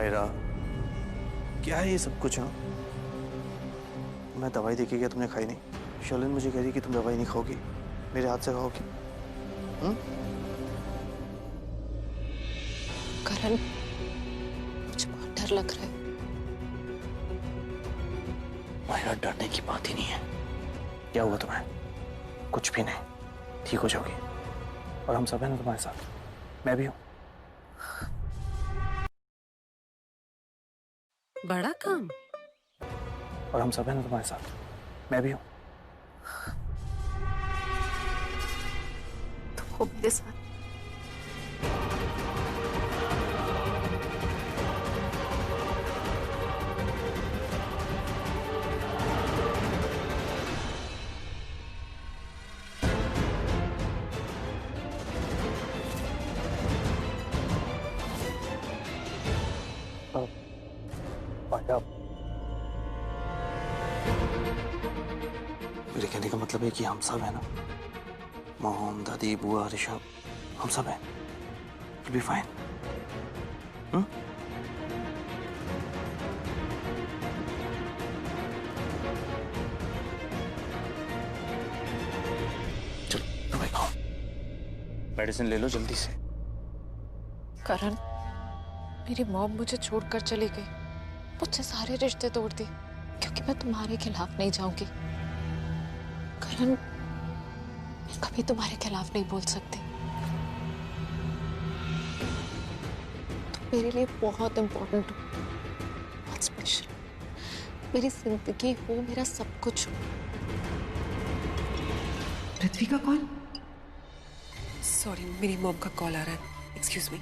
मायरा, क्या है ये सब कुछ? हाँ, मैं दवाई देखी क्या तुमने खाई नहीं? शर्लिन मुझे कह रही कि तुम दवाई नहीं खाओगी, मेरे हाथ से खाओगी। करण, मुझे बहुत डर लग रहा है। मायरा, डरने की बात ही नहीं है। क्या हुआ तुम्हें? कुछ भी नहीं, ठीक हो जाओगी। और हम सब हैं ना तुम्हारे साथ, मैं भी हूं। बड़ा काम। और हम सब हैं ना तुम्हारे साथ, मैं भी हूं। तुम हो मेरे साथ। मायरा, मेरे कहने का मतलब है कि हम सब हैं ना, मोहन, दादी, बुआ, ऋषभ, हम सब हैं। It'll be fine. चलो दवाई खाओ, मेडिसिन ले लो जल्दी से। करण, मेरी मॉम मुझे छोड़कर चली गई, मुझसे सारे रिश्ते तोड़ दिए क्योंकि मैं तुम्हारे खिलाफ नहीं जाऊंगी। करण, मैं कभी तुम्हारे खिलाफ नहीं बोल सकती। तुम मेरे लिए बहुत इंपॉर्टेंट हो, बहुत स्पेशल, मेरी जिंदगी हो, मेरा सब कुछ हो। पृथ्वी का कॉल? सॉरी, मेरी मॉम का कॉल आ रहा है, एक्सक्यूज मी।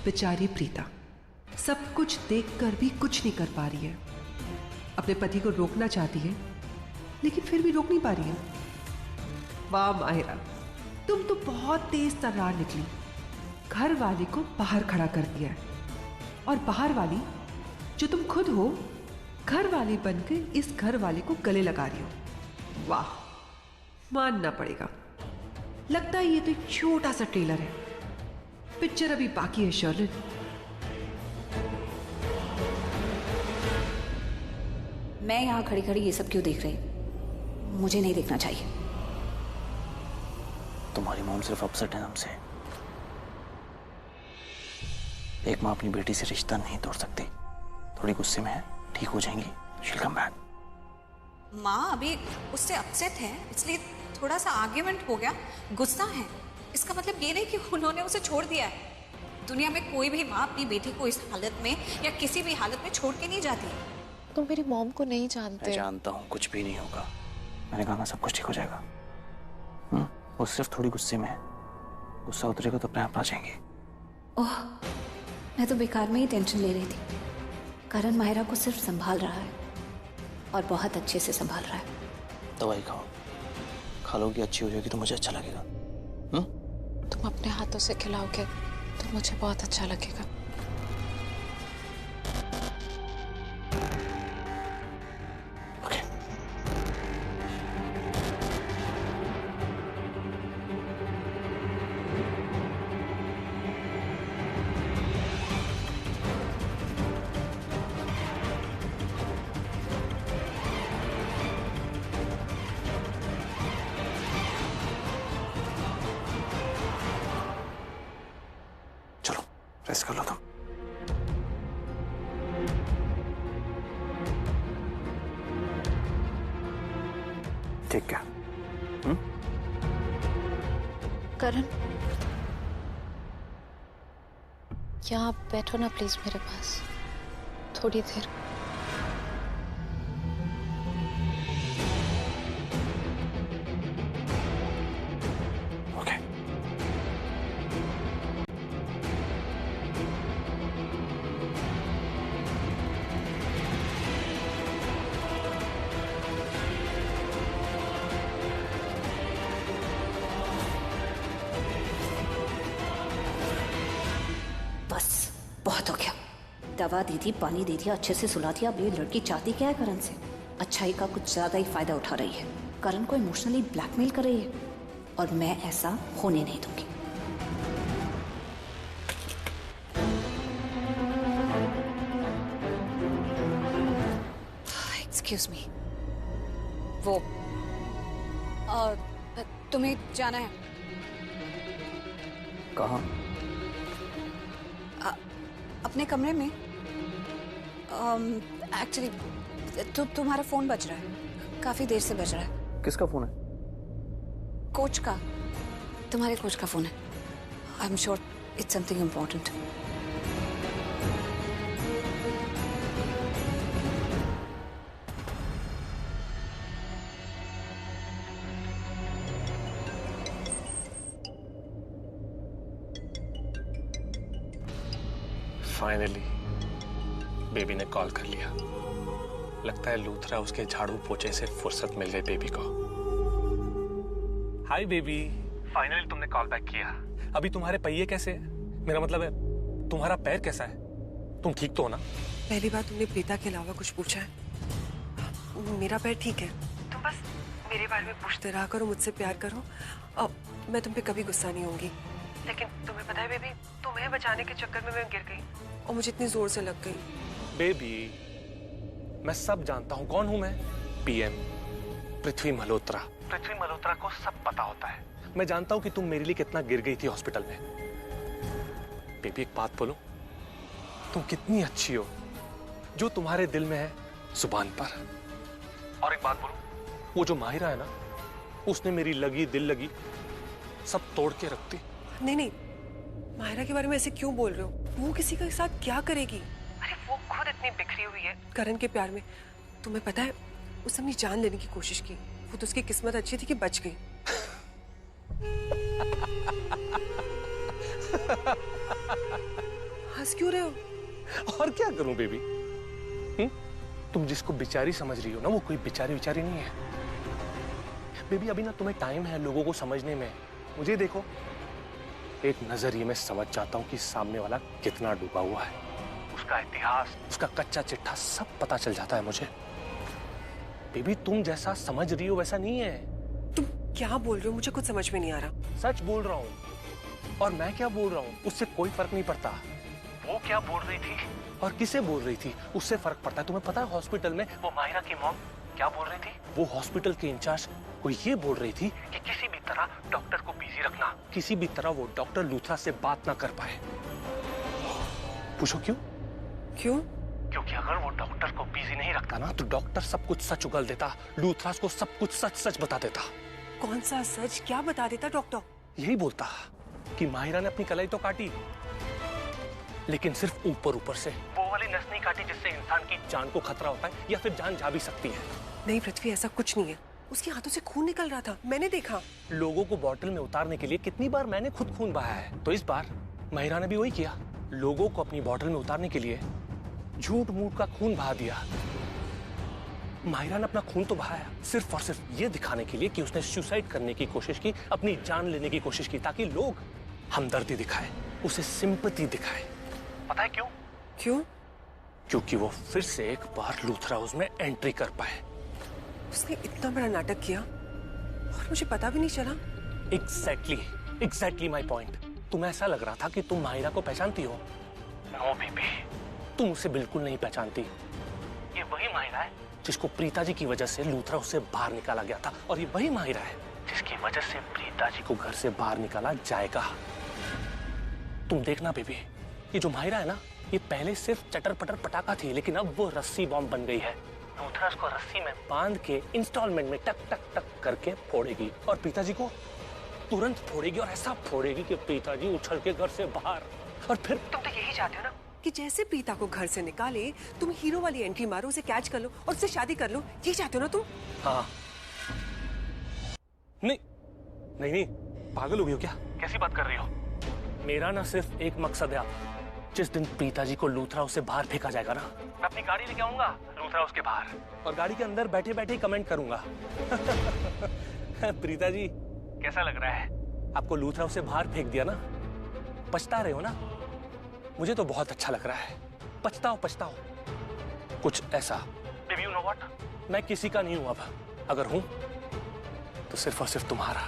बेचारी प्रीता सब कुछ देखकर भी कुछ नहीं कर पा रही है। अपने पति को रोकना चाहती है लेकिन फिर भी रोक नहीं पा रही है। वाह माहिरा, तुम तो बहुत तेज तर्रार निकली। घर वाले को बाहर खड़ा कर दिया है और बाहर वाली जो तुम खुद हो, घर वाली बनकर इस घर वाले को गले लगा रही हो। वाह, मानना पड़ेगा। लगता है ये तो एक छोटा सा ट्रेलर है, पिक्चर अभी बाकी है। शर्लिन, मैं यहां खड़ी खड़ी ये सब क्यों देख रही? मुझे नहीं देखना चाहिए। तुम्हारी मॉम सिर्फ अपसेट है हमसे। एक माँ अपनी बेटी से रिश्ता नहीं तोड़ सकती। थोड़ी गुस्से में है, ठीक हो जाएंगी, she'll come back। माँ अभी उससे अपसेट है इसलिए थोड़ा सा आर्ग्यूमेंट हो गया, गुस्सा है, इसका मतलब ये नहीं कि उन्होंने उसे छोड़ दिया है। दुनिया में कोई भी माँ अपनी बेटी को इस हालत में या किसी भी हालत में छोड़ के नहीं जाती। तुम मेरी मॉम को नहीं जानते। मैं जानता हूँ, कुछ भी नहीं होगा। मैंने कहा ना, सब कुछ ठीक हो जाएगा। वो सिर्फ थोड़ी गुस्से में है, गुस्सा उतरेगा तो अपने आप आ जाएंगे। ओह, मैं तो बेकार में ही टेंशन ले रही थी। करण माहिरा को सिर्फ संभाल रहा है और बहुत अच्छे से संभाल रहा है। दवाई खाओ, खा लोगी, अच्छी हो जाएगी तो मुझे अच्छा लगेगा। तुम अपने हाथों से खिलाओगे तो मुझे बहुत अच्छा लगेगा। ओके। चलो रेस्ट कर लो तुम। ठीक है। करण, क्या आप बैठो ना प्लीज मेरे पास थोड़ी देर। ओके। बस बहुत हो गया। दवा दे दी, पानी दे दिया, अच्छे से सुला दिया। अब ये लड़की चाहती क्या है करण से? अच्छाई का कुछ ज्यादा ही फायदा उठा रही है। करण को इमोशनली ब्लैकमेल कर रही है और मैं ऐसा होने नहीं दूंगी। एक्सक्यूज मी, वो तुम्हें जाना है कहाँ? अपने कमरे में। एक्चुअली तुम्हारा फोन बज रहा है, काफी देर से बज रहा है। किसका फोन है? कोच का, तुम्हारे कोच का फोन है। I am sure it's something important. Finally baby ने कॉल कर लिया। लगता है लूथरा उसके झाड़ू पोछे से फुर्सत मिल गई बेबी को। हाय बेबी, फाइनली तुमने कॉल बैक किया। अभी तुम्हारे पहिए कैसे हैं? मेरा मतलब है तुम्हारा पैर कैसा है? तुम ठीक तो हो ना? पहली बार तुमने प्रीता के अलावा कुछ पूछा है? मेरा पैर ठीक है। तुम बस मेरे बारे में पूछते रहा करो, मुझसे प्यार करो। अब मैं तुम पे कभी गुस्सा नहीं होंगी। लेकिन तुम्हें पता है बेबी, तुम्हें बचाने के चक्कर में मैं गिर गई और मुझे इतनी जोर से लग गई। बेबी मैं सब जानता हूँ कौन हूँ मैं। पीएम पृथ्वी मल्होत्रा। पृथ्वी मल्होत्रा को सब पता होता है। मैं जानता हूँ कि तुम मेरे लिए कितना गिर गई थी हॉस्पिटल में। बेबी एक बात बोलूं, तुम कितनी अच्छी हो जो तुम्हारे दिल में है जुबान पर। और एक बात बोलूं, वो जो माहिरा है ना, उसने मेरी लगी दिल लगी सब तोड़ के रख दी। नहीं नहीं, माहिरा के बारे में ऐसे क्यों बोल रहे हो? वो किसी के साथ क्या करेगी? अरे वो खुद इतनी बिखरी हुई है करण के प्यार में। तुम्हें पता है उसने अपनी जान लेने की कोशिश की। वो तो उसकी किस्मत अच्छी थी कि बच गई। हंस क्यों रहे हो? और क्या करूं बेबी? तुम जिसको बेचारी समझ रही हो ना, वो कोई बेचारी बेचारी नहीं है बेबी। अभी ना तुम्हें टाइम है लोगों को समझने में। मुझे देखो, एक नजरिए में समझ जाता हूं कि सामने वाला कितना डूबा हुआ है। उसका इतिहास, उसका कच्चा चिट्ठा सब पता चल जाता है मुझे। बेबी तुम जैसा समझ रही हो वैसा नहीं है। तुम क्या बोल रहे हो? मुझे कुछ समझ में नहीं आ रहा। सच बोल रहा हूँ। और मैं क्या बोल रहा हूँ उससे कोई फर्क नहीं पड़ता। वो क्या बोल रही थी और किसे बोल रही थी उससे फर्क पड़ता है। तुम्हें पता है हॉस्पिटल में वो माहिरा की मॉम क्या बोल रही थी? वो हॉस्पिटल के इंचार्ज को ये बोल रही थी कि किसी भी तरह डॉक्टर को बिजी रखना, किसी भी तरह वो डॉक्टर लूथरा से बात ना कर पाए। पूछो क्यों? क्यों? क्योंकि अगर वो डॉक्टर को बिजी नहीं रखता ना, तो डॉक्टर सब कुछ सच उगल देता, लूथरा को सब कुछ सच सच बता देता। कौन सा सच? क्या बता देता डॉक्टर? यही बोलता कि माहिरा ने अपनी कलाई तो काटी, लेकिन सिर्फ ऊपर ऊपर से। वो वाली नस नहीं काटी जिससे इंसान की जान को खतरा होता है या फिर जान जा भी सकती है। नहीं पृथ्वी, ऐसा कुछ नहीं है। उसके हाथों से खून निकल रहा था, मैंने देखा। लोगों को बॉटल में उतारने के लिए कितनी बार मैंने खुद खून बहाया है, तो इस बार माहिरा ने भी वही किया। लोगों को अपनी बॉटल में उतारने के लिए झूठ मूठ का खून बहा दिया। माहिरा ने अपना खून तो बहाया सिर्फ और सिर्फ ये दिखाने के लिए कि उसने सुसाइड करने की कोशिश की, अपनी जान लेने की कोशिश की, ताकि लोग हमदर्दी दिखाएं, उसे सिंपैथी दिखाएं। पता है क्यों? क्यों? क्योंकि वो फिर से एक बार लूथरा हाउस में एंट्री कर पाए। उसने इतना बड़ा नाटक किया और मुझे पता भी नहीं चला। Exactly my point. तुम्हें ऐसा लग रहा था कि तुम माहिरा को पहचानती हो। नो बेबी, तुम उसे बिल्कुल नहीं पहचानती। ये वही माहिरा है जिसको प्रीता जी की वजह से लूथरा उससे बाहर निकाला गया था, और ये वही माहिरा है जिसकी वजह से प्रीता जी को घर से बाहर निकाला जाएगा। तुम देखना बेबी, ये जो माहिरा है ना, ये पहले सिर्फ चटर पटर पटाखा थी, लेकिन अब वो रस्सी बॉम्ब बन गई है। लूथरा उसको रस्सी में बांध के इंस्टॉलमेंट में टक टक टक करके फोड़ेगी, और प्रीता जी को तुरंत फोड़ेगी, और ऐसा फोड़ेगी कि प्रीता जी उछल के घर से बाहर। और फिर तुम तो यही चाहते हो ना कि जैसे प्रीता को घर से निकाले, तुम हीरो वाली एंट्री मारो, उसे कैच कर लो और उससे शादी कर लो। यही चाहते हो ना तुम? हाँ। नहीं नहीं नहीं, पागल हो गई हो क्या? कैसी बात कर रही हो? मेरा ना सिर्फ एक मकसद है। जिस दिन प्रीता जी को लूथरा हाउस से बाहर फेंका जाएगा ना, मैं अपनी गाड़ी लेके आऊंगा लूथरा हाउस के बाहर, और गाड़ी के अंदर बैठे बैठे कमेंट करूंगा प्रीता जी कैसा लग रहा है? आपको लूथरा हाउस से बाहर फेंक दिया ना, पछता रहे हो ना? मुझे तो बहुत अच्छा लग रहा है। पछताओ पछताओ, कुछ ऐसा। बेबी यू नो व्हाट, मैं किसी का नहीं हूं अब। अगर हूं तो सिर्फ और सिर्फ तुम्हारा,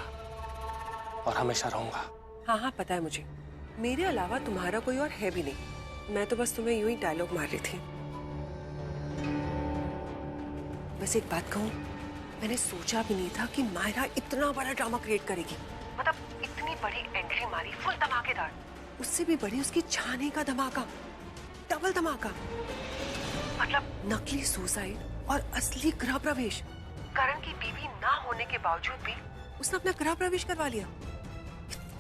और हमेशा रहूंगा। हाँ हाँ पता है मुझे, मेरे अलावा तुम्हारा कोई और है भी नहीं। मैं तो बस तुम्हें यूं ही डायलॉग मार रही थी। बस एक बात कहूं, मैंने सोचा भी नहीं था कि मायरा इतना बड़ा ड्रामा क्रिएट करेगी। मतलब इतनी बड़ी एंट्री मारी, फुल धमाकेदार। उससे भी बड़ी उसकी छाने का धमाका, डबल धमाका। मतलब नकली सुसाइड और असली गृह प्रवेश। करण की बीवी ना होने के बावजूद भी उसने अपना गृह प्रवेश करवा लिया।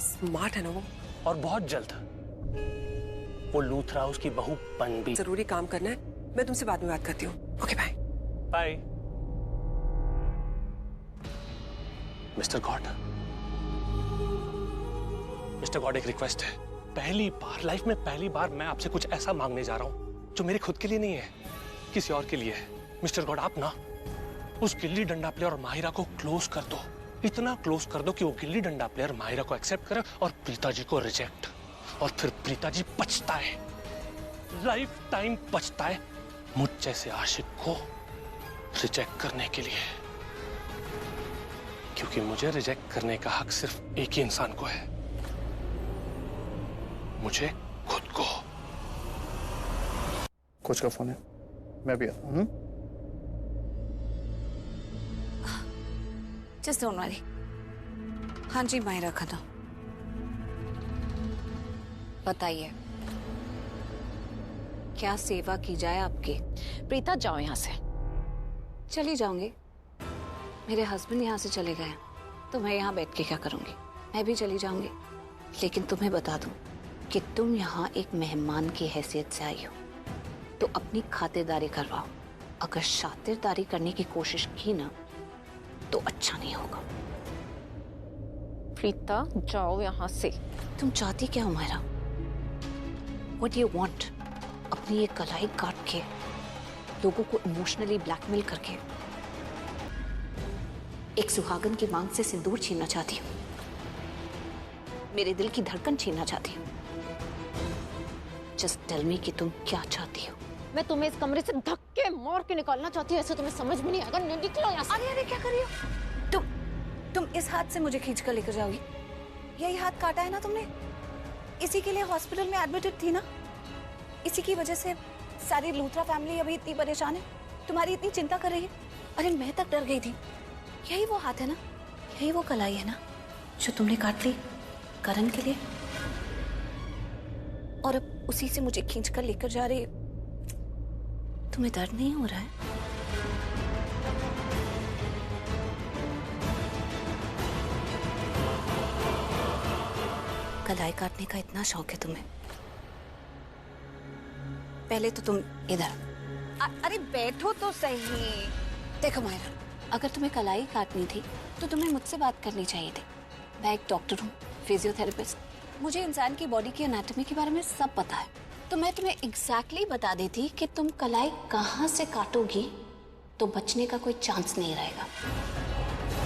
स्मार्ट है ना वो। और बहुत जल्द वो लूथरा हाउस की बहू बन भी। जरूरी काम करना है, मैं तुमसे बाद में बात करती हूँ। Okay bye. Bye. Mister god, एक रिक्वेस्ट है। पहली बार लाइफ में पहली बार मैं आपसे कुछ ऐसा मांगने जा रहा हूं जो मेरे खुद के लिए नहीं है, किसी और के लिए है। मिस्टर गॉड, आप ना उस गिल्ली डंडा प्लेयर और माहिरा को क्लोज कर दो, इतना क्लोज कर दो कि वो गिल्ली डंडा प्लेयर माहिरा को एक्सेप्ट करे और प्रीता जी को रिजेक्ट। और फिर प्रीता जी पछता है, लाइफ टाइम पछता है मुझ जैसे आशिक को रिजेक्ट करने के लिए। क्योंकि मुझे रिजेक्ट करने का हक सिर्फ एक ही इंसान को है, मुझे खुद को। कोच का फोन है, मैं भी आता हूँ। Just don't worry. हाँ जी मायरा खाना, बताइए क्या सेवा की जाए आपकी? प्रीता जाओ यहाँ से। चली जाऊंगी, मेरे हस्बैंड यहाँ से चले गए तो मैं यहाँ बैठ के क्या करूंगी? मैं भी चली जाऊंगी, लेकिन तुम्हें बता दूं कि तुम यहाँ एक मेहमान की हैसियत से आई हो, तो अपनी खातिरदारी करवाओ। अगर शातिरदारी करने की कोशिश की ना तो अच्छा नहीं होगा। प्रीता जाओ यहाँ से। तुम चाहती क्या हो Myra? What do you want? अपनी ये कलाई काट के लोगों को इमोशनली ब्लैकमेल करके एक सुहागन की मांग से सिंदूर छीनना चाहती हूँ, मेरे दिल की धड़कन छीनना चाहती हूँ। जस्ट टेल मी कि तुम क्या चाहती हो? मैं तुम्हें इस कमरे से धक्के मार के निकालना चाहती हूँ, ऐसे तुम्हें समझ में नहीं आएगा। निकलो यहाँ से। अरे अरे क्या कर रही हो तुम इस हाथ से मुझे खींच कर लेकर जाओगी? यही हाथ काटा है ना तुमने? इसी के लिए हॉस्पिटल में एडमिटेड थी ना? इसी की वजह से सारी लूथरा फैमिली अभी इतनी परेशान है, तुम्हारी इतनी चिंता कर रही है। अरे मैं तक डर गई थी। यही वो हाथ है ना, यही वो कलाई है ना जो तुमने काट ली करण के लिए, और अब उसी से मुझे खींच कर लेकर जा रही है। तुम्हें दर्द नहीं हो रहा है? कलाई काटने का इतना शौक है तुम्हें? पहले तो तुम इधर अरे बैठो तो सही। देखो मायरा, अगर तुम्हें कलाई काटनी थी तो तुम्हें मुझसे बात करनी चाहिए थी। मैं एक डॉक्टर हूँ, फिजियोथेरेपिस्ट। मुझे इंसान की बॉडी की एनाटॉमी के बारे में सब पता है, तो मैं तुम्हें एग्जैक्टली बता देती कि तुम कलाई कहाँ से काटोगी तो बचने का कोई चांस नहीं रहेगा।